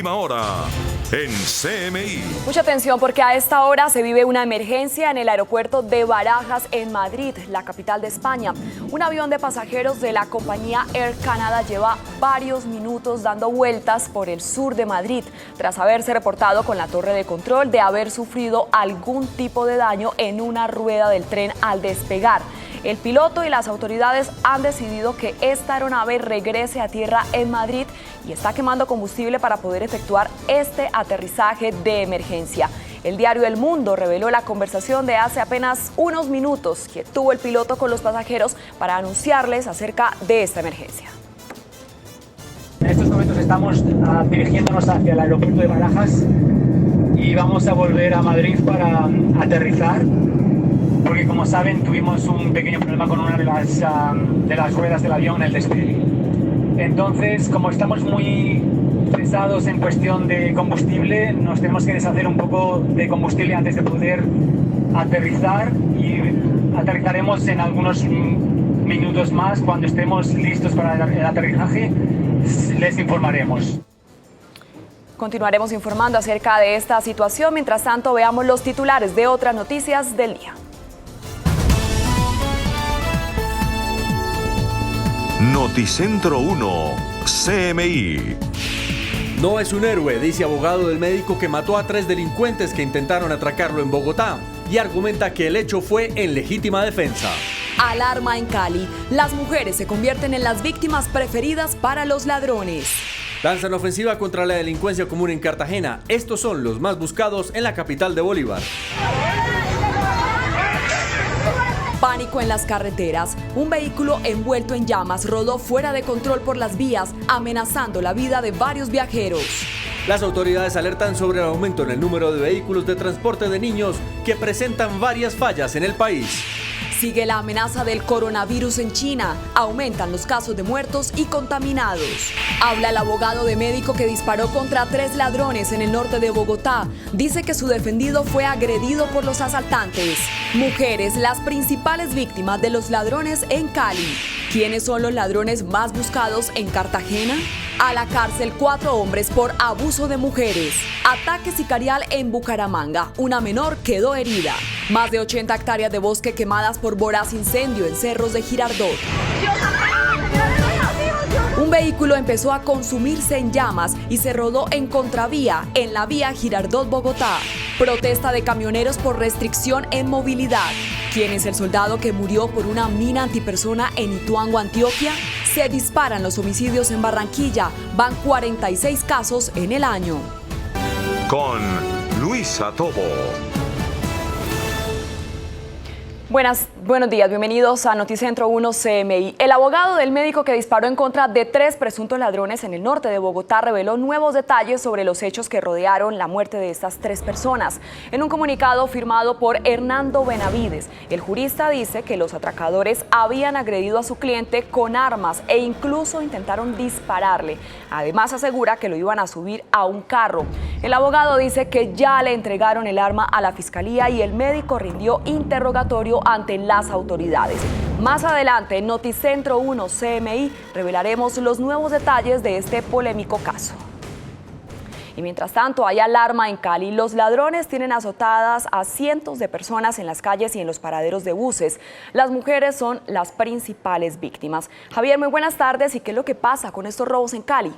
última hora en CMI. Mucha atención porque a esta hora se vive una emergencia en el aeropuerto de Barajas en Madrid, la capital de España. Un avión de pasajeros de la compañía Air Canada lleva varios minutos dando vueltas por el sur de Madrid tras haberse reportado con la torre de control de haber sufrido algún tipo de daño en una rueda del tren al despegar. El piloto y las autoridades han decidido que esta aeronave regrese a tierra en Madrid y está quemando combustible para poder efectuar este aterrizaje de emergencia. El diario El Mundo reveló la conversación de hace apenas unos minutos que tuvo el piloto con los pasajeros para anunciarles acerca de esta emergencia. En estos momentos estamos dirigiéndonos hacia el aeropuerto de Barajas y vamos a volver a Madrid para aterrizar. Porque como saben tuvimos un pequeño problema con una de las ruedas del avión en el despegue. Entonces, como estamos muy pesados en cuestión de combustible, nos tenemos que deshacer un poco de combustible antes de poder aterrizar y aterrizaremos en algunos minutos más. Cuando estemos listos para el aterrizaje, les informaremos. Continuaremos informando acerca de esta situación. Mientras tanto, veamos los titulares de otras noticias del día. Noticentro 1, CMI. No es un héroe, dice abogado del médico que mató a 3 delincuentes que intentaron atracarlo en Bogotá y argumenta que el hecho fue en legítima defensa. Alarma en Cali. Las mujeres se convierten en las víctimas preferidas para los ladrones. Lanzan ofensiva contra la delincuencia común en Cartagena. Estos son los más buscados en la capital de Bolívar. Pánico en las carreteras. Un vehículo envuelto en llamas rodó fuera de control por las vías, amenazando la vida de varios viajeros. Las autoridades alertan sobre el aumento en el número de vehículos de transporte de niños que presentan varias fallas en el país. Sigue la amenaza del coronavirus en China. Aumentan los casos de muertos y contaminados. Habla el abogado de médico que disparó contra 3 ladrones en el norte de Bogotá. Dice que su defendido fue agredido por los asaltantes. Mujeres, las principales víctimas de los ladrones en Cali. ¿Quiénes son los ladrones más buscados en Cartagena? A la cárcel 4 hombres por abuso de mujeres. Ataque sicarial en Bucaramanga. Una menor quedó herida. Más de 80 hectáreas de bosque quemadas por voraz incendio en cerros de Girardot. Un vehículo empezó a consumirse en llamas y se rodó en contravía en la vía Girardot-Bogotá. Protesta de camioneros por restricción en movilidad. ¿Quién es el soldado que murió por una mina antipersona en Ituango, Antioquia? Se disparan los homicidios en Barranquilla. Van 46 casos en el año. Con Luisa Tobo. Buenos días, bienvenidos a Noticentro 1 CMI. El abogado del médico que disparó en contra de 3 presuntos ladrones en el norte de Bogotá reveló nuevos detalles sobre los hechos que rodearon la muerte de estas 3 personas. En un comunicado firmado por Hernando Benavides, el jurista dice que los atracadores habían agredido a su cliente con armas e incluso intentaron dispararle. Además asegura que lo iban a subir a un carro. El abogado dice que ya le entregaron el arma a la fiscalía y el médico rindió interrogatorio ante las autoridades. Más adelante en Noticentro 1 CMI revelaremos los nuevos detalles de este polémico caso. Y mientras tanto hay alarma en Cali. Los ladrones tienen azotadas a cientos de personas en las calles y en los paraderos de buses. Las mujeres son las principales víctimas. Javier, muy buenas tardes. ¿Y qué es lo que pasa con estos robos en Cali?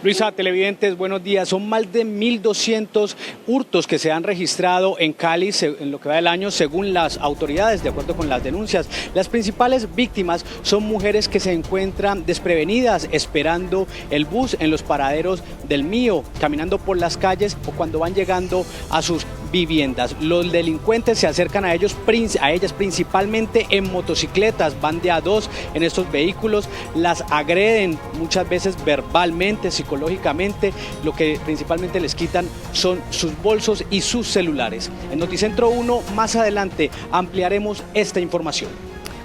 Luisa, televidentes, buenos días. Son más de 1.200 hurtos que se han registrado en Cali en lo que va del año, según las autoridades, de acuerdo con las denuncias. Las principales víctimas son mujeres que se encuentran desprevenidas esperando el bus en los paraderos del Mío, caminando por las calles o cuando van llegando a sus viviendas. Los delincuentes se acercan a ellas principalmente en motocicletas, van de a 2 en estos vehículos, las agreden muchas veces verbalmente, psicológicamente. Lo que principalmente les quitan son sus bolsos y sus celulares. En Noticentro 1 más adelante ampliaremos esta información.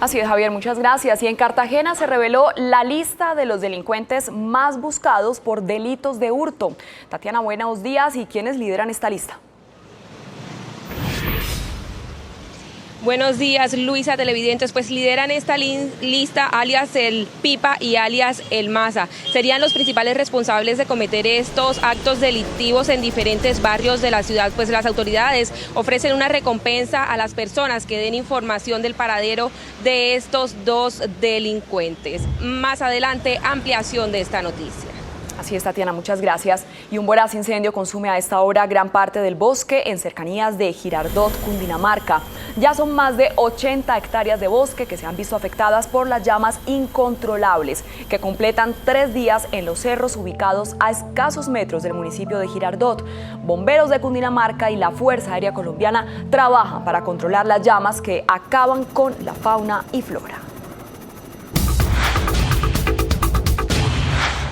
Así es, Javier, muchas gracias. Y en Cartagena se reveló la lista de los delincuentes más buscados por delitos de hurto. Tatiana, buenos días. ¿Y quiénes lideran esta lista? Buenos días, Luisa, televidentes. Pues lideran esta lista alias el Pipa y alias el Maza. Serían los principales responsables de cometer estos actos delictivos en diferentes barrios de la ciudad. Pues las autoridades ofrecen una recompensa a las personas que den información del paradero de estos dos delincuentes. Más adelante, ampliación de esta noticia. Así es, Tatiana, muchas gracias. Y un voraz incendio consume a esta hora gran parte del bosque en cercanías de Girardot, Cundinamarca. Ya son más de 80 hectáreas de bosque que se han visto afectadas por las llamas incontrolables, que completan 3 días en los cerros ubicados a escasos metros del municipio de Girardot. Bomberos de Cundinamarca y la Fuerza Aérea Colombiana trabajan para controlar las llamas que acaban con la fauna y flora.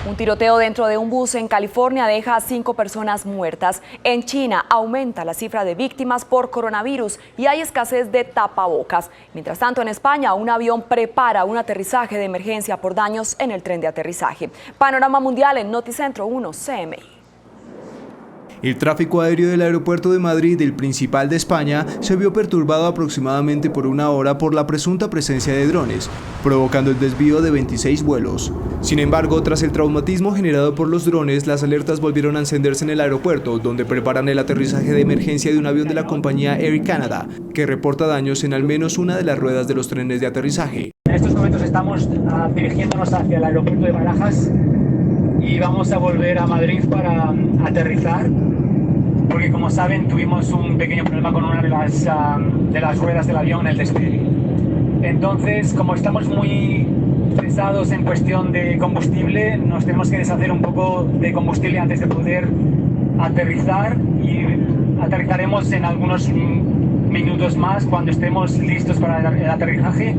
Un tiroteo dentro de un bus en California deja a 5 personas muertas. En China aumenta la cifra de víctimas por coronavirus y hay escasez de tapabocas. Mientras tanto, en España, un avión prepara un aterrizaje de emergencia por daños en el tren de aterrizaje. Panorama mundial en Noticentro 1 CMI. El tráfico aéreo del aeropuerto de Madrid, el principal de España, se vio perturbado aproximadamente por 1 hora por la presunta presencia de drones, provocando el desvío de 26 vuelos. Sin embargo, tras el traumatismo generado por los drones, las alertas volvieron a encenderse en el aeropuerto, donde preparan el aterrizaje de emergencia de un avión de la compañía Air Canada, que reporta daños en al menos una de las ruedas de los trenes de aterrizaje. En estos momentos estamos dirigiéndonos hacia el aeropuerto de Barajas y vamos a volver a Madrid para aterrizar, porque como saben tuvimos un pequeño problema con una de las ruedas del avión en el despegue. Entonces, como estamos muy pesados en cuestión de combustible, nos tenemos que deshacer un poco de combustible antes de poder aterrizar, y aterrizaremos en algunos minutos más. Cuando estemos listos para el aterrizaje,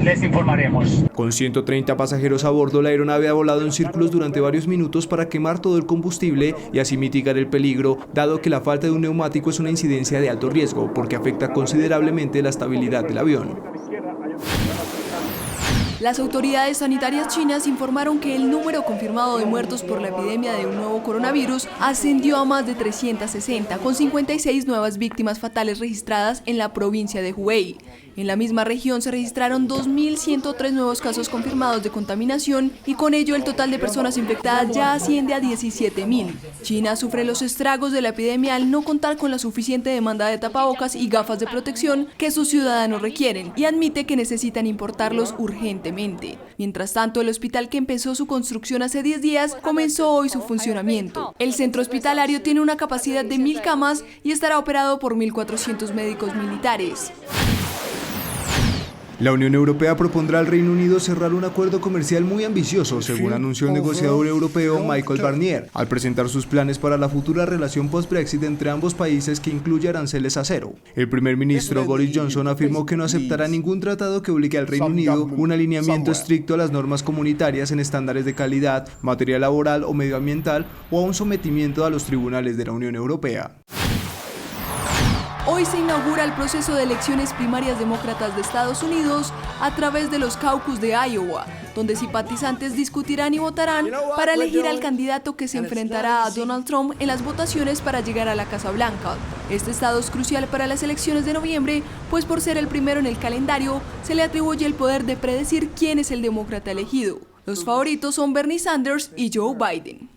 les informaremos. Con 130 pasajeros a bordo, la aeronave ha volado en círculos durante varios minutos para quemar todo el combustible y así mitigar el peligro, dado que la falta de un neumático es una incidencia de alto riesgo, porque afecta considerablemente la estabilidad del avión. Las autoridades sanitarias chinas informaron que el número confirmado de muertos por la epidemia de un nuevo coronavirus ascendió a más de 360, con 56 nuevas víctimas fatales registradas en la provincia de Hubei. En la misma región se registraron 2.103 nuevos casos confirmados de contaminación y con ello el total de personas infectadas ya asciende a 17.000. China sufre los estragos de la epidemia al no contar con la suficiente demanda de tapabocas y gafas de protección que sus ciudadanos requieren y admite que necesitan importarlos urgentemente. Mientras tanto, el hospital que empezó su construcción hace 10 días comenzó hoy su funcionamiento. El centro hospitalario tiene una capacidad de 1.000 camas y estará operado por 1.400 médicos militares. La Unión Europea propondrá al Reino Unido cerrar un acuerdo comercial muy ambicioso, según anunció el negociador europeo Michel Barnier, al presentar sus planes para la futura relación post-Brexit entre ambos países, que incluye aranceles a cero. El primer ministro Boris Johnson afirmó que no aceptará ningún tratado que obligue al Reino Unido un alineamiento estricto a las normas comunitarias en estándares de calidad, materia laboral o medioambiental, o a un sometimiento a los tribunales de la Unión Europea. Hoy se inaugura el proceso de elecciones primarias demócratas de Estados Unidos a través de los caucus de Iowa, donde simpatizantes discutirán y votarán para elegir al candidato que se enfrentará a Donald Trump en las votaciones para llegar a la Casa Blanca. Este estado es crucial para las elecciones de noviembre, pues por ser el primero en el calendario, se le atribuye el poder de predecir quién es el demócrata elegido. Los favoritos son Bernie Sanders y Joe Biden.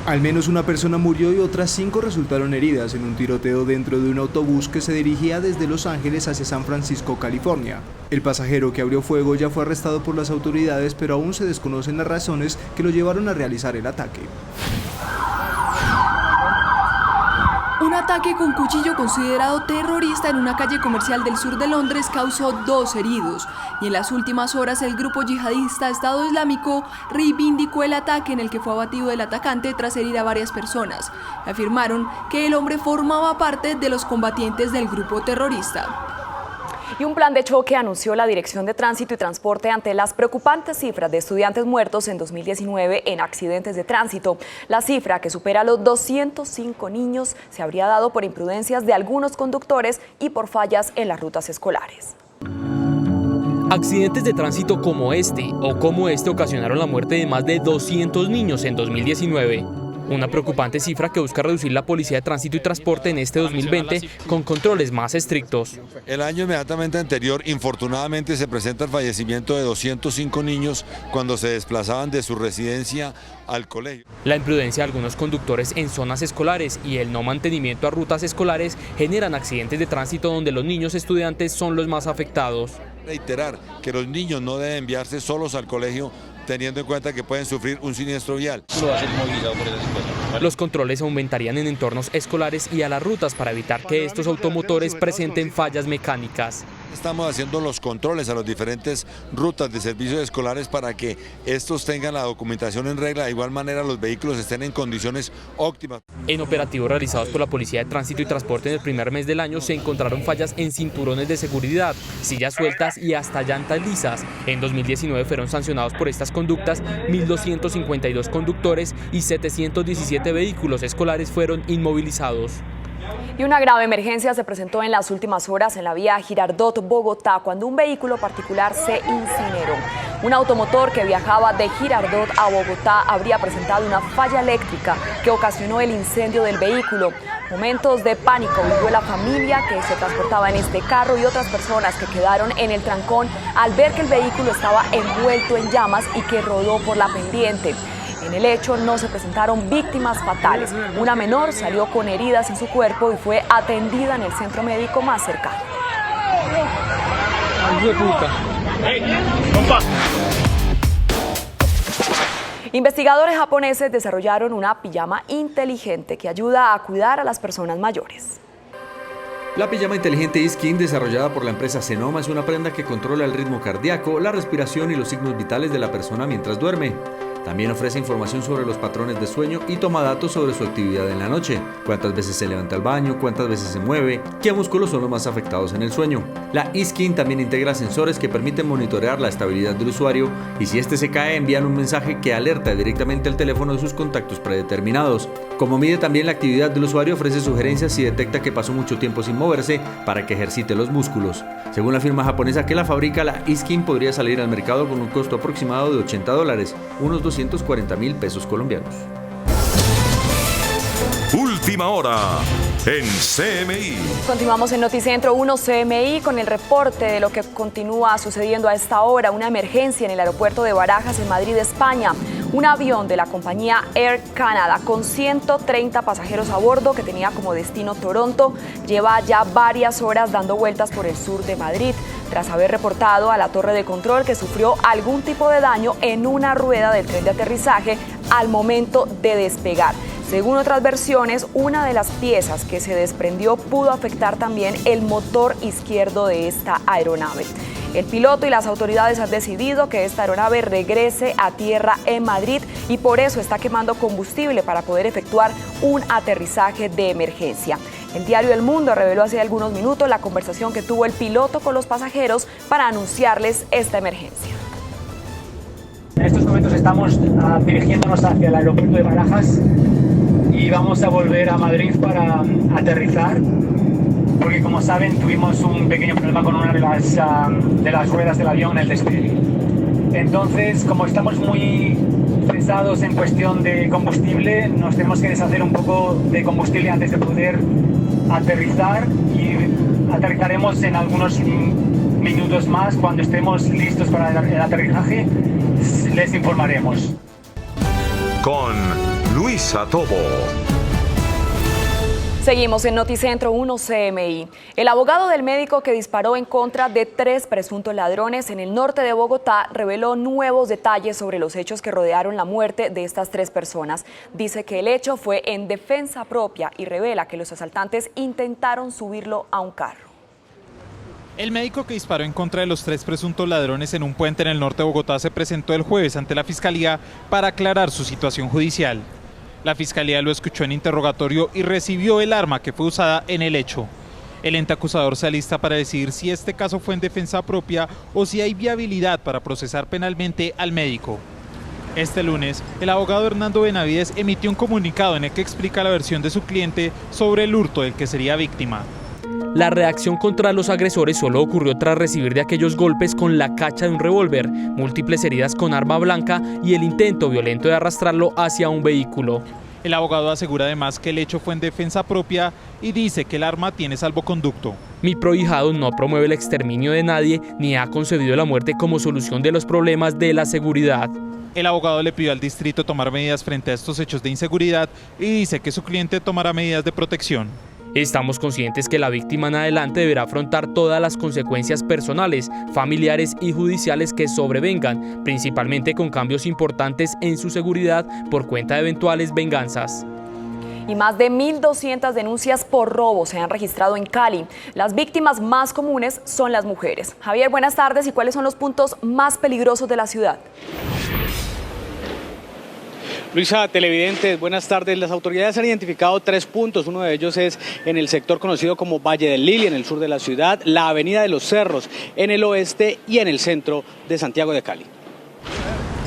Al menos una persona murió y otras 5 resultaron heridas en un tiroteo dentro de un autobús que se dirigía desde Los Ángeles hacia San Francisco, California. El pasajero que abrió fuego ya fue arrestado por las autoridades, pero aún se desconocen las razones que lo llevaron a realizar el ataque. Un ataque con cuchillo considerado terrorista en una calle comercial del sur de Londres causó 2 heridos, y en las últimas horas el grupo yihadista Estado Islámico reivindicó el ataque en el que fue abatido el atacante tras herir a varias personas. Afirmaron que el hombre formaba parte de los combatientes del grupo terrorista. Y un plan de choque anunció la Dirección de Tránsito y Transporte ante las preocupantes cifras de estudiantes muertos en 2019 en accidentes de tránsito. La cifra, que supera los 205 niños, se habría dado por imprudencias de algunos conductores y por fallas en las rutas escolares. Accidentes de tránsito como este ocasionaron la muerte de más de 200 niños en 2019. Una preocupante cifra que busca reducir la Policía de Tránsito y Transporte en este 2020 con controles más estrictos. El año inmediatamente anterior, infortunadamente, se presenta el fallecimiento de 205 niños cuando se desplazaban de su residencia al colegio. La imprudencia de algunos conductores en zonas escolares y el no mantenimiento a rutas escolares generan accidentes de tránsito donde los niños estudiantes son los más afectados. Reiterar que los niños no deben enviarse solos al colegio, teniendo en cuenta que pueden sufrir un siniestro vial. Los controles aumentarían en entornos escolares y a las rutas para evitar que estos automotores presenten fallas mecánicas. Estamos haciendo los controles a las diferentes rutas de servicios escolares para que estos tengan la documentación en regla, de igual manera los vehículos estén en condiciones óptimas. En operativos realizados por la Policía de Tránsito y Transporte en el primer mes del año se encontraron fallas en cinturones de seguridad, sillas sueltas y hasta llantas lisas. En 2019 fueron sancionados por estas conductas 1.252 conductores y 717 vehículos escolares fueron inmovilizados. Y una grave emergencia se presentó en las últimas horas en la vía Girardot-Bogotá cuando un vehículo particular se incineró. Un automotor que viajaba de Girardot a Bogotá habría presentado una falla eléctrica que ocasionó el incendio del vehículo. Momentos de pánico vivió la familia que se transportaba en este carro y otras personas que quedaron en el trancón al ver que el vehículo estaba envuelto en llamas y que rodó por la pendiente. En el hecho no se presentaron víctimas fatales. Una menor salió con heridas en su cuerpo y fue atendida en el centro médico más cercano. Investigadores japoneses desarrollaron una pijama inteligente que ayuda a cuidar a las personas mayores. La pijama inteligente eSkin, desarrollada por la empresa Senoma, es una prenda que controla el ritmo cardíaco, la respiración y los signos vitales de la persona mientras duerme. También ofrece información sobre los patrones de sueño y toma datos sobre su actividad en la noche, cuántas veces se levanta al baño, cuántas veces se mueve, qué músculos son los más afectados en el sueño. La eSkin también integra sensores que permiten monitorear la estabilidad del usuario y si este se cae envían un mensaje que alerta directamente al teléfono de sus contactos predeterminados. Como mide también la actividad del usuario, ofrece sugerencias si detecta que pasó mucho tiempo sin moverse para que ejercite los músculos. Según la firma japonesa que la fabrica, la eSkin podría salir al mercado con un costo aproximado de $80, unos 240.000 pesos colombianos. Última hora en CMI. Continuamos en Noticentro 1 CMI con el reporte de lo que continúa sucediendo a esta hora. Una emergencia en el aeropuerto de Barajas, en Madrid, España. Un avión de la compañía Air Canada con 130 pasajeros a bordo que tenía como destino Toronto lleva ya varias horas dando vueltas por el sur de Madrid tras haber reportado a la torre de control que sufrió algún tipo de daño en una rueda del tren de aterrizaje al momento de despegar. Según otras versiones, una de las piezas que se desprendió pudo afectar también el motor izquierdo de esta aeronave. El piloto y las autoridades han decidido que esta aeronave regrese a tierra en Madrid y por eso está quemando combustible para poder efectuar un aterrizaje de emergencia. El diario El Mundo reveló hace algunos minutos la conversación que tuvo el piloto con los pasajeros para anunciarles esta emergencia. En estos momentos estamos dirigiéndonos hacia el aeropuerto de Barajas y vamos a volver a Madrid para aterrizar, porque como saben tuvimos un pequeño problema con una de las ruedas del avión en el despegue. Entonces, como estamos muy pesados en cuestión de combustible, nos tenemos que deshacer un poco de combustible antes de poder aterrizar y aterrizaremos en algunos minutos más. Cuando estemos listos para el aterrizaje, les informaremos. Con Luisa Tobo. Seguimos en Noticentro 1 CMI. El abogado del médico que disparó en contra de 3 presuntos ladrones en el norte de Bogotá reveló nuevos detalles sobre los hechos que rodearon la muerte de estas 3 personas. Dice que el hecho fue en defensa propia y revela que los asaltantes intentaron subirlo a un carro. El médico que disparó en contra de los 3 presuntos ladrones en un puente en el norte de Bogotá se presentó el jueves ante la Fiscalía para aclarar su situación judicial. La Fiscalía lo escuchó en interrogatorio y recibió el arma que fue usada en el hecho. El ente acusador se alista para decidir si este caso fue en defensa propia o si hay viabilidad para procesar penalmente al médico. Este lunes, el abogado Hernando Benavides emitió un comunicado en el que explica la versión de su cliente sobre el hurto del que sería víctima. La reacción contra los agresores solo ocurrió tras recibir de aquellos golpes con la cacha de un revólver, múltiples heridas con arma blanca y el intento violento de arrastrarlo hacia un vehículo. El abogado asegura además que el hecho fue en defensa propia y dice que el arma tiene salvoconducto. Mi prohijado no promueve el exterminio de nadie ni ha concebido la muerte como solución de los problemas de la seguridad. El abogado le pidió al distrito tomar medidas frente a estos hechos de inseguridad y dice que su cliente tomará medidas de protección. Estamos conscientes que la víctima en adelante deberá afrontar todas las consecuencias personales, familiares y judiciales que sobrevengan, principalmente con cambios importantes en su seguridad por cuenta de eventuales venganzas. Y más de 1.200 denuncias por robo se han registrado en Cali. Las víctimas más comunes son las mujeres. Javier, buenas tardes. ¿Y cuáles son los puntos más peligrosos de la ciudad? Luisa, televidentes, buenas tardes. Las autoridades han identificado 3 puntos. Uno de ellos es en el sector conocido como Valle del Lili, en el sur de la ciudad, la Avenida de los Cerros, en el oeste y en el centro de Santiago de Cali.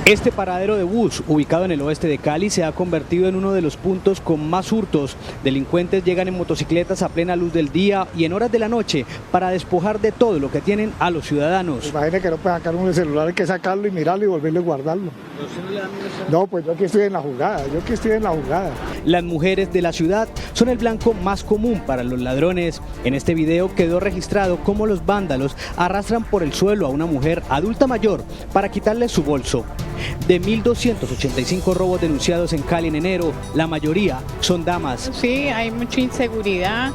Este paradero de bus, ubicado en el oeste de Cali, se ha convertido en uno de los puntos con más hurtos. Delincuentes llegan en motocicletas a plena luz del día y en horas de la noche para despojar de todo lo que tienen a los ciudadanos. Imagínate que no puede sacar un celular, hay que sacarlo y mirarlo y volverlo a guardarlo. No, pues yo aquí estoy en la jugada, Las mujeres de la ciudad son el blanco más común para los ladrones. En este video quedó registrado cómo los vándalos arrastran por el suelo a una mujer adulta mayor para quitarle su bolso. De 1.285 robos denunciados en Cali en enero, la mayoría son damas. Sí, hay mucha inseguridad.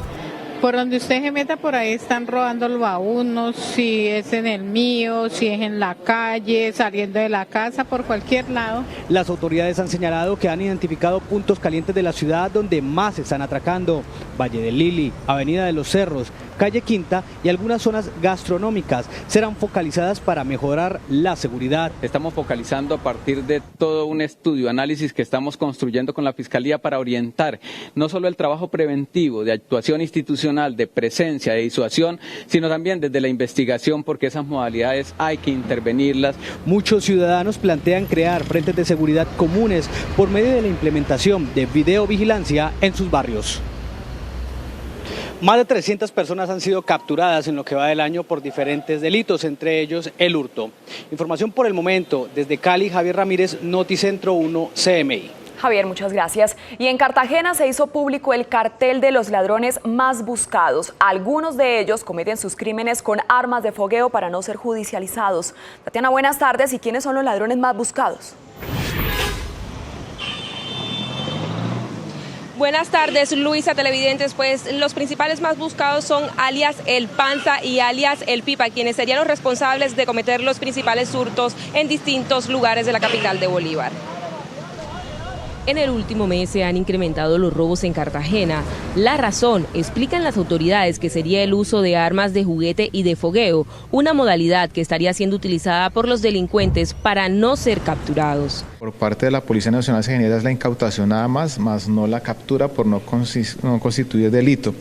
Por donde usted se meta, por ahí están robándolo a uno, si es en el mío, si es en la calle, saliendo de la casa, por cualquier lado. Las autoridades han señalado que han identificado puntos calientes de la ciudad donde más están atracando. Valle del Lili, Avenida de los Cerros, Calle Quinta y algunas zonas gastronómicas serán focalizadas para mejorar la seguridad. Estamos focalizando a partir de todo un estudio, análisis que estamos construyendo con la Fiscalía para orientar no solo el trabajo preventivo de actuación institucional, de presencia, de disuasión, sino también desde la investigación, porque esas modalidades hay que intervenirlas. Muchos ciudadanos plantean crear frentes de seguridad comunes por medio de la implementación de videovigilancia en sus barrios. Más de 300 personas han sido capturadas en lo que va del año por diferentes delitos, entre ellos el hurto. Información por el momento. Desde Cali, Javier Ramírez, Noticentro 1 CMI. Javier, muchas gracias. Y en Cartagena se hizo público el cartel de los ladrones más buscados. Algunos de ellos cometen sus crímenes con armas de fogueo para no ser judicializados. Tatiana, buenas tardes. ¿Y quiénes son los ladrones más buscados? Buenas tardes, Luisa, televidentes. Pues los principales más buscados son alias El Panza y alias El Pipa, quienes serían los responsables de cometer los principales hurtos en distintos lugares de la capital de Bolívar. En el último mes se han incrementado los robos en Cartagena. La razón, explican las autoridades, que sería el uso de armas de juguete y de fogueo, una modalidad que estaría siendo utilizada por los delincuentes para no ser capturados. Por parte de la Policía Nacional se genera la incautación nada más no la captura por no constituir delito.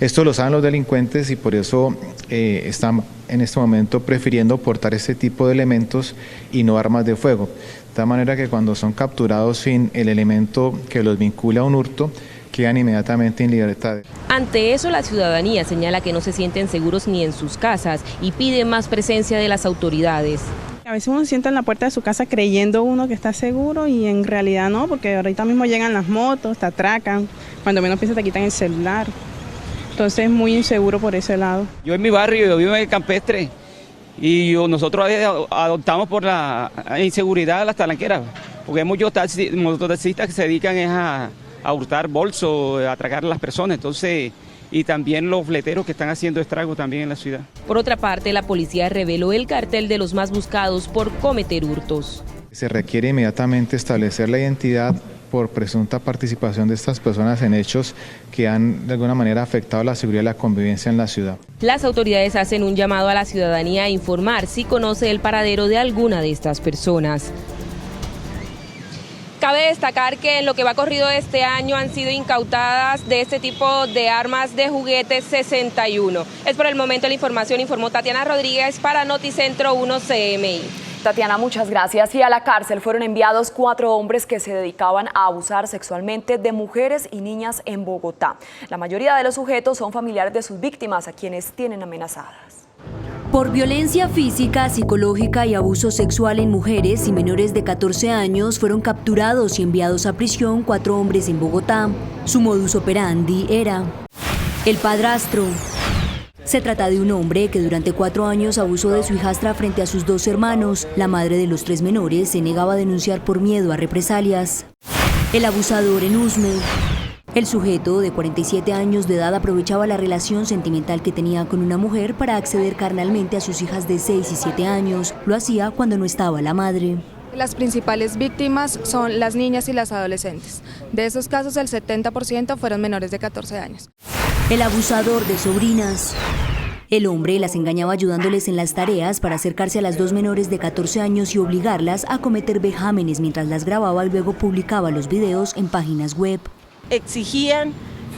Esto lo saben los delincuentes y por eso están en este momento prefiriendo portar este tipo de elementos y no armas de fuego. De tal manera que cuando son capturados sin el elemento que los vincula a un hurto, quedan inmediatamente en libertad. Ante eso, la ciudadanía señala que no se sienten seguros ni en sus casas y pide más presencia de las autoridades. A veces uno se sienta en la puerta de su casa creyendo uno que está seguro y en realidad no, porque ahorita mismo llegan las motos, te atracan, cuando menos piensas te quitan el celular. Entonces es muy inseguro por ese lado. Yo en mi barrio, yo vivo en el Campestre y nosotros adoptamos por la inseguridad las talanqueras, porque hay muchos mototaxistas que se dedican a hurtar bolsos, a atracar a las personas, entonces, y también los fleteros que están haciendo estragos también en la ciudad. Por otra parte, la policía reveló el cartel de los más buscados por cometer hurtos. Se requiere inmediatamente establecer la identidad por presunta participación de estas personas en hechos que han de alguna manera afectado la seguridad y la convivencia en la ciudad. Las autoridades hacen un llamado a la ciudadanía a informar si conoce el paradero de alguna de estas personas. Cabe destacar que en lo que va corrido este año han sido incautadas de este tipo de armas de juguete 61. Es por el momento la información, informó Tatiana Rodríguez para Noticentro 1 CMI. Tatiana, muchas gracias. Y a la cárcel fueron enviados 4 hombres que se dedicaban a abusar sexualmente de mujeres y niñas en Bogotá. La mayoría de los sujetos son familiares de sus víctimas, a quienes tienen amenazadas. Por violencia física, psicológica y abuso sexual en mujeres y menores de 14 años fueron capturados y enviados a prisión 4 hombres en Bogotá. Su modus operandi era el padrastro. Se trata de un hombre que durante 4 años abusó de su hijastra frente a sus 2 hermanos. La madre de los 3 menores se negaba a denunciar por miedo a represalias. El abusador en Usme. El sujeto, de 47 años de edad, aprovechaba la relación sentimental que tenía con una mujer para acceder carnalmente a sus hijas de 6 y 7 años. Lo hacía cuando no estaba la madre. Las principales víctimas son las niñas y las adolescentes. De esos casos, el 70% fueron menores de 14 años. El abusador de sobrinas. El hombre las engañaba ayudándoles en las tareas para acercarse a las 2 menores de 14 años y obligarlas a cometer vejámenes mientras las grababa y luego publicaba los videos en páginas web. Exigían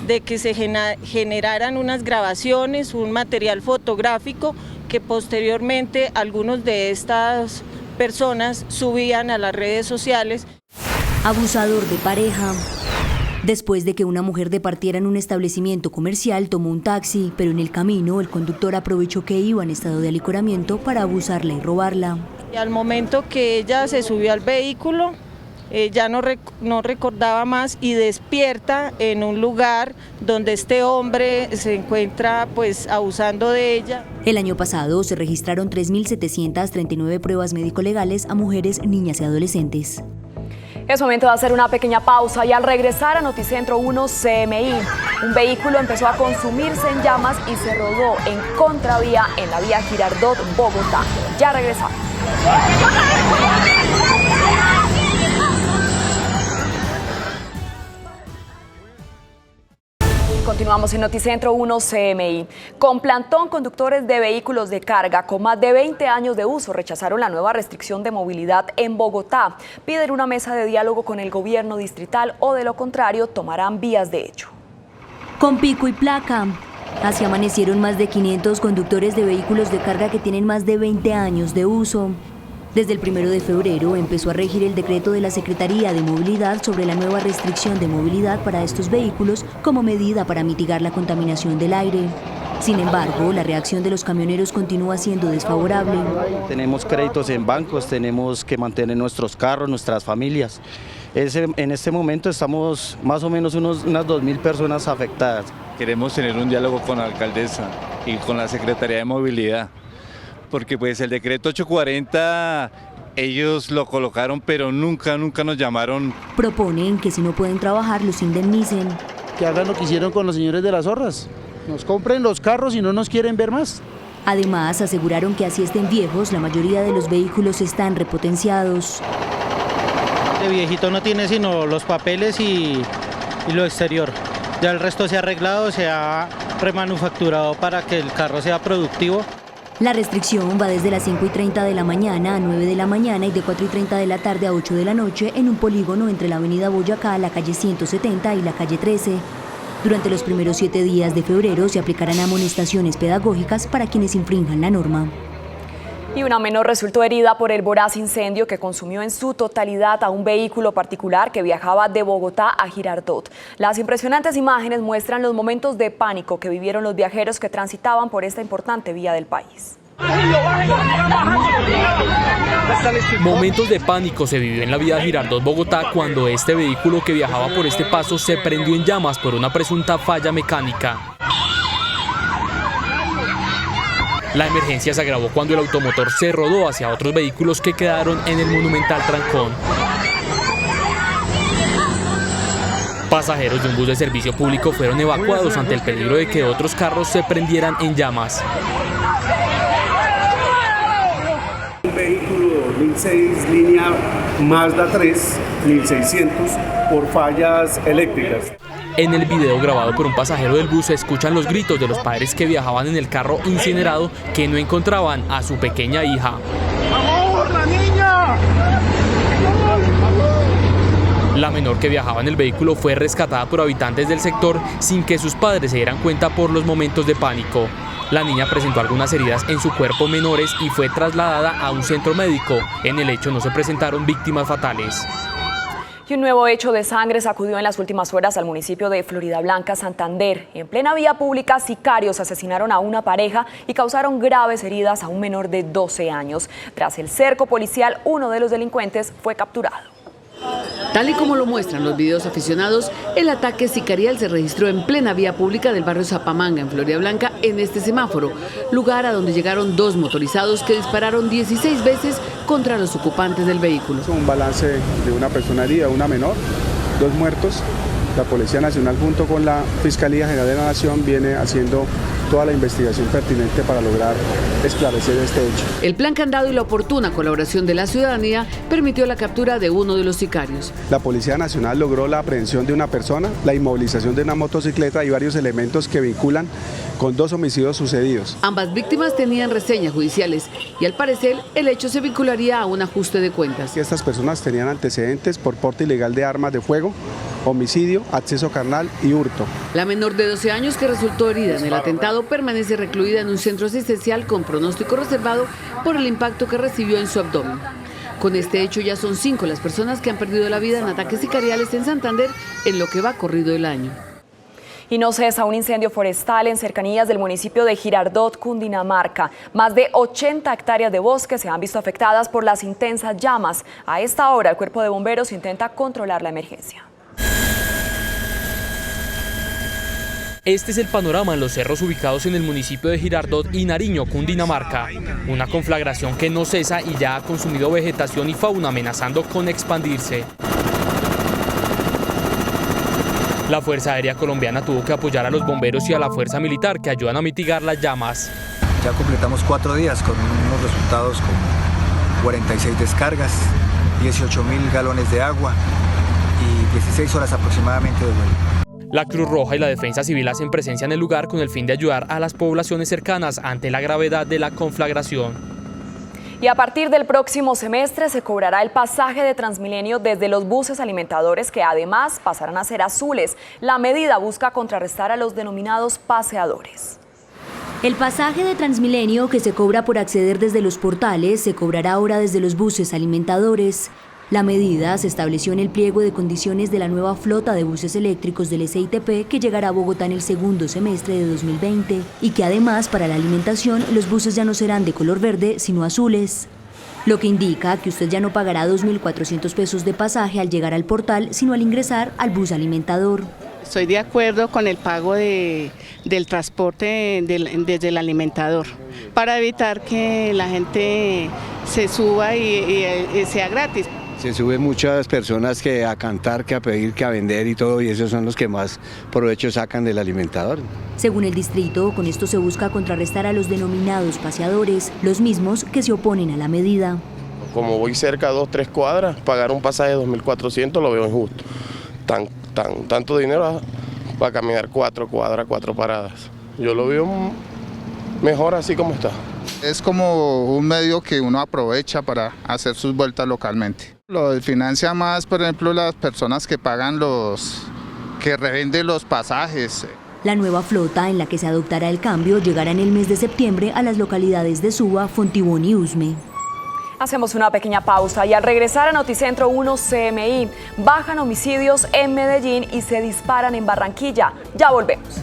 de que se generaran unas grabaciones, un material fotográfico que posteriormente algunos de estas personas subían a las redes sociales. Abusador de pareja. Después de que una mujer departiera en un establecimiento comercial, tomó un taxi, pero en el camino el conductor aprovechó que iba en estado de alicoramiento para abusarla y robarla. Y al momento que ella se subió al vehículo, ya no recordaba más y despierta en un lugar donde este hombre se encuentra pues abusando de ella. El año pasado se registraron 3.739 pruebas médico-legales a mujeres, niñas y adolescentes. Es momento de hacer una pequeña pausa y al regresar a Noticentro 1 CMI, un vehículo empezó a consumirse en llamas y se rodó en contravía en la vía Girardot, Bogotá. Ya regresamos. Continuamos en Noticentro 1 CMI. Con plantón, conductores de vehículos de carga con más de 20 años de uso rechazaron la nueva restricción de movilidad en Bogotá. Piden una mesa de diálogo con el gobierno distrital o de lo contrario tomarán vías de hecho. Con pico y placa. Así amanecieron más de 500 conductores de vehículos de carga que tienen más de 20 años de uso. Desde el 1 de febrero empezó a regir el decreto de la Secretaría de Movilidad sobre la nueva restricción de movilidad para estos vehículos como medida para mitigar la contaminación del aire. Sin embargo, la reacción de los camioneros continúa siendo desfavorable. Tenemos créditos en bancos, tenemos que mantener nuestros carros, nuestras familias. En este momento estamos más o menos unas 2.000 personas afectadas. Queremos tener un diálogo con la alcaldesa y con la Secretaría de Movilidad, porque pues el decreto 840 ellos lo colocaron, pero nunca nos llamaron. Proponen que si no pueden trabajar los indemnicen. Que hagan lo que hicieron con los señores de las zorras, nos compren los carros y no nos quieren ver más. Además, aseguraron que así estén viejos, la mayoría de los vehículos están repotenciados. El viejito no tiene sino los papeles y lo exterior. Ya el resto se ha arreglado, se ha remanufacturado para que el carro sea productivo. La restricción va desde las 5:30 de la mañana a 9 de la mañana y de 4:30 de la tarde a 8 de la noche en un polígono entre la avenida Boyacá, la calle 170 y la calle 13. Durante los primeros 7 días de febrero se aplicarán amonestaciones pedagógicas para quienes infrinjan la norma. Y una menor resultó herida por el voraz incendio que consumió en su totalidad a un vehículo particular que viajaba de Bogotá a Girardot. Las impresionantes imágenes muestran los momentos de pánico que vivieron los viajeros que transitaban por esta importante vía del país. Momentos de pánico se vivió en la vía Girardot, Bogotá, cuando este vehículo que viajaba por este paso se prendió en llamas por una presunta falla mecánica. La emergencia se agravó cuando el automotor se rodó hacia otros vehículos que quedaron en el monumental trancón. Pasajeros de un bus de servicio público fueron evacuados ante el peligro de que otros carros se prendieran en llamas. Un vehículo 2006 línea Mazda 3, 1600, por fallas eléctricas. En el video grabado por un pasajero del bus se escuchan los gritos de los padres que viajaban en el carro incinerado que no encontraban a su pequeña hija. ¡Amor, la niña! La menor que viajaba en el vehículo fue rescatada por habitantes del sector sin que sus padres se dieran cuenta por los momentos de pánico. La niña presentó algunas heridas en su cuerpo menores y fue trasladada a un centro médico. En el hecho no se presentaron víctimas fatales. Y un nuevo hecho de sangre sacudió en las últimas horas al municipio de Floridablanca, Santander. En plena vía pública, sicarios asesinaron a una pareja y causaron graves heridas a un menor de 12 años. Tras el cerco policial, uno de los delincuentes fue capturado. Tal y como lo muestran los videos aficionados, el ataque sicarial se registró en plena vía pública del barrio Zapamanga, en Floridablanca, en este semáforo, lugar a donde llegaron dos motorizados que dispararon 16 veces contra los ocupantes del vehículo. Un balance de una persona herida, una menor, 2 muertos. La Policía Nacional junto con la Fiscalía General de la Nación viene haciendo toda la investigación pertinente para lograr esclarecer este hecho. El plan candado y la oportuna colaboración de la ciudadanía permitió la captura de uno de los sicarios. La Policía Nacional logró la aprehensión de una persona, la inmovilización de una motocicleta y varios elementos que vinculan con 2 homicidios sucedidos. Ambas víctimas tenían reseñas judiciales y al parecer el hecho se vincularía a un ajuste de cuentas. Estas personas tenían antecedentes por porte ilegal de armas de fuego, homicidio, acceso carnal y hurto. La menor de 12 años que resultó herida en el atentado permanece recluida en un centro asistencial con pronóstico reservado por el impacto que recibió en su abdomen. Con este hecho ya son 5 las personas que han perdido la vida en ataques sicariales en Santander en lo que va corrido el año. Y no cesa un incendio forestal en cercanías del municipio de Girardot, Cundinamarca. Más de 80 hectáreas de bosque se han visto afectadas por las intensas llamas. A esta hora, el Cuerpo de Bomberos intenta controlar la emergencia. Este es el panorama en los cerros ubicados en el municipio de Girardot y Nariño, Cundinamarca. Una conflagración que no cesa y ya ha consumido vegetación y fauna, amenazando con expandirse. La Fuerza Aérea Colombiana tuvo que apoyar a los bomberos y a la Fuerza Militar que ayudan a mitigar las llamas. Ya completamos 4 días con unos resultados como 46 descargas, 18.000 galones de agua y 16 horas aproximadamente de vuelo. La Cruz Roja y la Defensa Civil hacen presencia en el lugar con el fin de ayudar a las poblaciones cercanas ante la gravedad de la conflagración. Y a partir del próximo semestre se cobrará el pasaje de Transmilenio desde los buses alimentadores, que además pasarán a ser azules. La medida busca contrarrestar a los denominados paseadores. El pasaje de Transmilenio, que se cobra por acceder desde los portales, se cobrará ahora desde los buses alimentadores. La medida se estableció en el pliego de condiciones de la nueva flota de buses eléctricos del SITP que llegará a Bogotá en el segundo semestre de 2020 y que además para la alimentación los buses ya no serán de color verde sino azules. Lo que indica que usted ya no pagará 2.400 pesos de pasaje al llegar al portal sino al ingresar al bus alimentador. Estoy de acuerdo con el pago del transporte desde el alimentador para evitar que la gente se suba y sea gratis. Se suben muchas personas que a cantar, que a pedir, que a vender y todo, y esos son los que más provecho sacan del alimentador. Según el distrito, con esto se busca contrarrestar a los denominados paseadores, los mismos que se oponen a la medida. Como voy cerca de 2-3 cuadras, pagar un pasaje de 2.400 lo veo injusto. Tanto dinero para caminar 4 cuadras, 4 paradas. Yo lo veo mejor así como está. Es como un medio que uno aprovecha para hacer sus vueltas localmente. Lo financia más, por ejemplo, las personas que pagan que revenden los pasajes. La nueva flota en la que se adoptará el cambio llegará en el mes de septiembre a las localidades de Suba, Fontibón y Usme. Hacemos una pequeña pausa y al regresar a Noticentro 1 CMI, bajan homicidios en Medellín y se disparan en Barranquilla. Ya volvemos.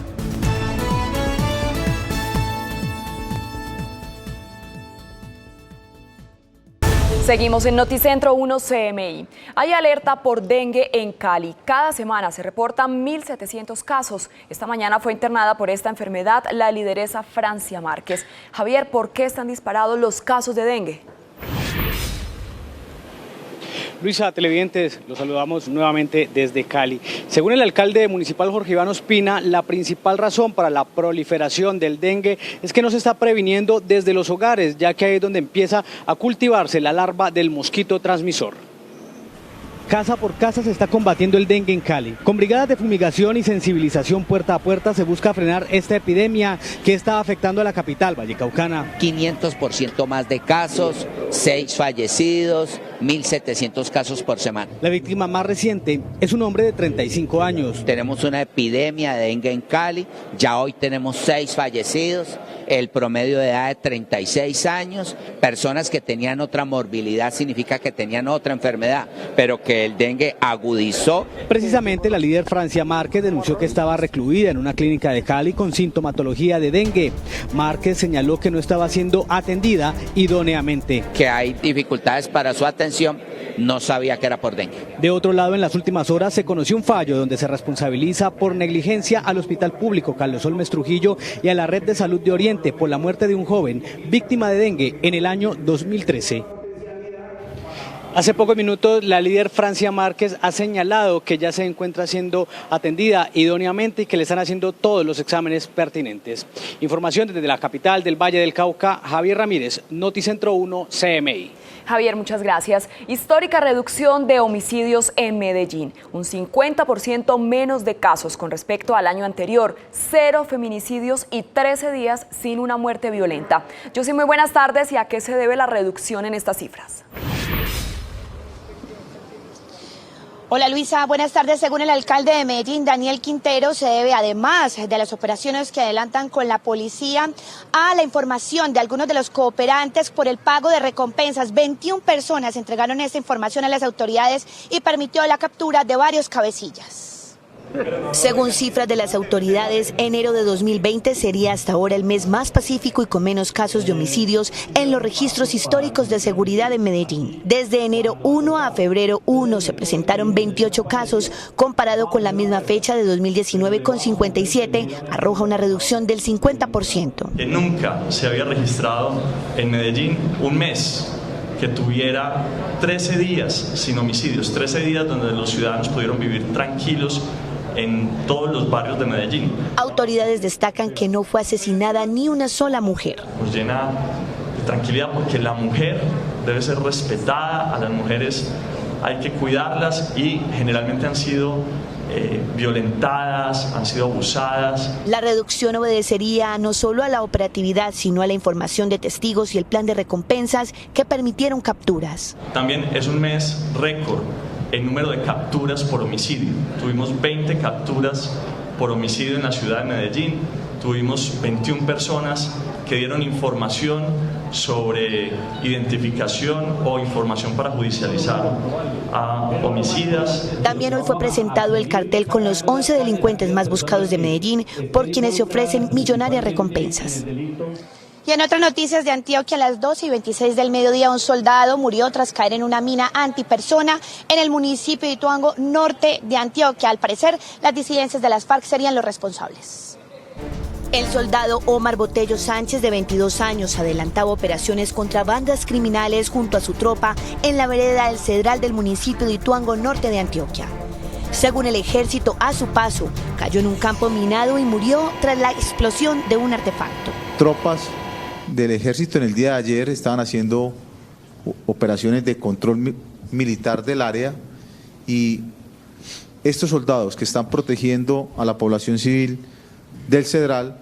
Seguimos en Noticentro 1 CMI. Hay alerta por dengue en Cali. Cada semana se reportan 1.700 casos. Esta mañana fue internada por esta enfermedad la lideresa Francia Márquez. Javier, ¿por qué están disparados los casos de dengue? Luisa, televidentes, los saludamos nuevamente desde Cali. Según el alcalde municipal Jorge Iván Ospina, la principal razón para la proliferación del dengue es que no se está previniendo desde los hogares, ya que ahí es donde empieza a cultivarse la larva del mosquito transmisor. Casa por casa se está combatiendo el dengue en Cali. Con brigadas de fumigación y sensibilización puerta a puerta se busca frenar esta epidemia que está afectando a la capital vallecaucana. 500% más de casos, 6 fallecidos, 1.700 casos por semana. La víctima más reciente es un hombre de 35 años. Tenemos una epidemia de dengue en Cali, ya hoy tenemos 6 fallecidos, el promedio de edad de 36 años, personas que tenían otra morbilidad significa que tenían otra enfermedad, pero que el dengue agudizó. Precisamente la líder Francia Márquez denunció que estaba recluida en una clínica de Cali con sintomatología de dengue. Márquez señaló que no estaba siendo atendida idóneamente. Que hay dificultades para su atención, no sabía que era por dengue. De otro lado, en las últimas horas se conoció un fallo donde se responsabiliza por negligencia al Hospital Público Carlos Holmes Trujillo y a la Red de Salud de Oriente por la muerte de un joven víctima de dengue en el año 2013. Hace pocos minutos la líder Francia Márquez ha señalado que ya se encuentra siendo atendida idóneamente y que le están haciendo todos los exámenes pertinentes. Información desde la capital del Valle del Cauca, Javier Ramírez, Noticentro 1 CMI. Javier, muchas gracias. Histórica reducción de homicidios en Medellín. Un 50% menos de casos con respecto al año anterior. 0 feminicidios y 13 días sin una muerte violenta. Yo sí, muy buenas tardes. ¿Y a qué se debe la reducción en estas cifras? Hola Luisa, buenas tardes. Según el alcalde de Medellín, Daniel Quintero, se debe, además de las operaciones que adelantan con la policía, a la información de algunos de los cooperantes por el pago de recompensas. 21 personas entregaron esta información a las autoridades y permitió la captura de varios cabecillas. Según cifras de las autoridades, enero de 2020 sería hasta ahora el mes más pacífico y con menos casos de homicidios en los registros históricos de seguridad en Medellín. Desde enero 1 a febrero 1 se presentaron 28 casos, comparado con la misma fecha de 2019 con 57, arroja una reducción del 50%. Que nunca se había registrado en Medellín un mes que tuviera 13 días sin homicidios, 13 días donde los ciudadanos pudieron vivir tranquilos en todos los barrios de Medellín. Autoridades destacan que no fue asesinada ni una sola mujer. Nos llena de tranquilidad porque la mujer debe ser respetada, a las mujeres hay que cuidarlas y generalmente han sido violentadas, han sido abusadas. La reducción obedecería no solo a la operatividad, sino a la información de testigos y el plan de recompensas que permitieron capturas. También es un mes récord en número de capturas por homicidio. Tuvimos 20 capturas por homicidio en la ciudad de Medellín. Tuvimos 21 personas que dieron información sobre identificación o información para judicializar a homicidas. También hoy fue presentado el cartel con los 11 delincuentes más buscados de Medellín, por quienes se ofrecen millonarias recompensas. Y en otras noticias de Antioquia, a las 12:26 del mediodía, un soldado murió tras caer en una mina antipersona en el municipio de Ituango, norte de Antioquia. Al parecer, las disidencias de las FARC serían los responsables. El soldado Omar Botello Sánchez, de 22 años, adelantaba operaciones contra bandas criminales junto a su tropa en la vereda del Cedral del municipio de Ituango, norte de Antioquia. Según el ejército, a su paso, cayó en un campo minado y murió tras la explosión de un artefacto. Tropas del ejército en el día de ayer estaban haciendo operaciones de control militar del área y estos soldados que están protegiendo a la población civil del Cedral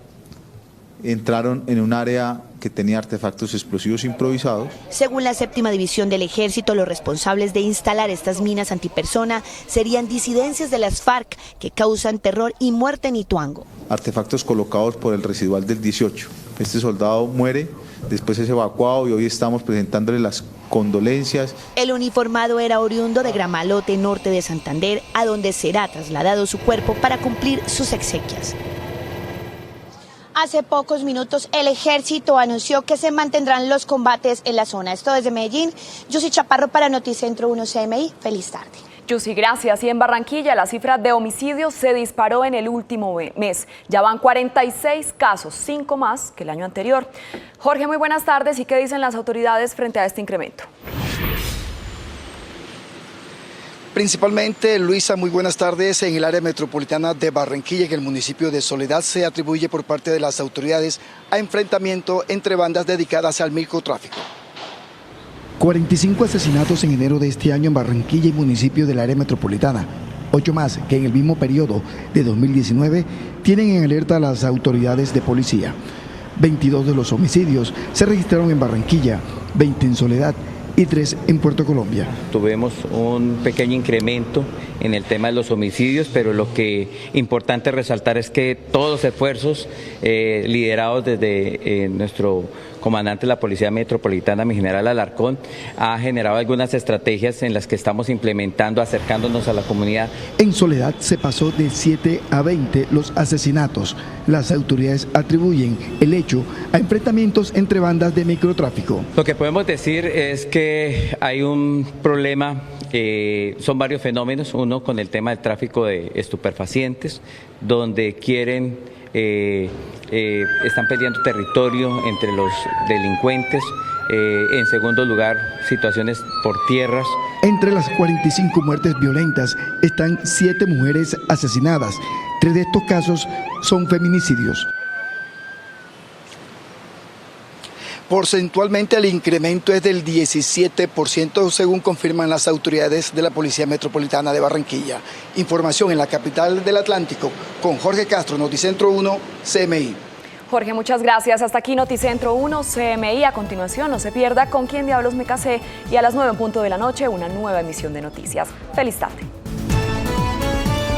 entraron en un área que tenía artefactos explosivos improvisados. Según la 7ª División del Ejército, los responsables de instalar estas minas antipersona serían disidencias de las FARC que causan terror y muerte en Ituango. Artefactos colocados por el residual del 18. Este soldado muere, después es evacuado y hoy estamos presentándole las condolencias. El uniformado era oriundo de Gramalote, norte de Santander, a donde será trasladado su cuerpo para cumplir sus exequias. Hace pocos minutos el ejército anunció que se mantendrán los combates en la zona. Esto desde Medellín. Yussi Chaparro para Noticentro 1 CMI. Feliz tarde. Yussi, gracias. Y en Barranquilla la cifra de homicidios se disparó en el último mes. Ya van 46 casos, 5 más que el año anterior. Jorge, muy buenas tardes. ¿Y qué dicen las autoridades frente a este incremento? Principalmente, Luisa, muy buenas tardes. En el área metropolitana de Barranquilla, en el municipio de Soledad, se atribuye por parte de las autoridades a enfrentamiento entre bandas dedicadas al microtráfico. 45 asesinatos en enero de este año en Barranquilla y municipio del área metropolitana. 8 más que en el mismo periodo de 2019 tienen en alerta a las autoridades de policía. 22 de los homicidios se registraron en Barranquilla, 20 en Soledad y 3 en Puerto Colombia. Tuvimos un pequeño incremento en el tema de los homicidios, pero lo que es importante resaltar es que todos los esfuerzos liderados desde nuestro comandante de la Policía Metropolitana, mi general Alarcón, ha generado algunas estrategias en las que estamos implementando, acercándonos a la comunidad. En Soledad se pasó de 7 a 20 los asesinatos. Las autoridades atribuyen el hecho a enfrentamientos entre bandas de microtráfico. Lo que podemos decir es que hay un problema, son varios fenómenos, uno con el tema del tráfico de estupefacientes, donde quieren están peleando territorio entre los delincuentes. En segundo lugar, situaciones por tierras. Entre las 45 muertes violentas están 7 mujeres asesinadas. 3 de estos casos son feminicidios. Porcentualmente el incremento es del 17%, según confirman las autoridades de la Policía Metropolitana de Barranquilla. Información en la capital del Atlántico con Jorge Castro, Noticentro 1, CMI. Jorge, muchas gracias. Hasta aquí Noticentro 1, CMI. A continuación, no se pierda Con quién diablos me casé y a las 9 en punto de la noche una nueva emisión de noticias. Feliz tarde.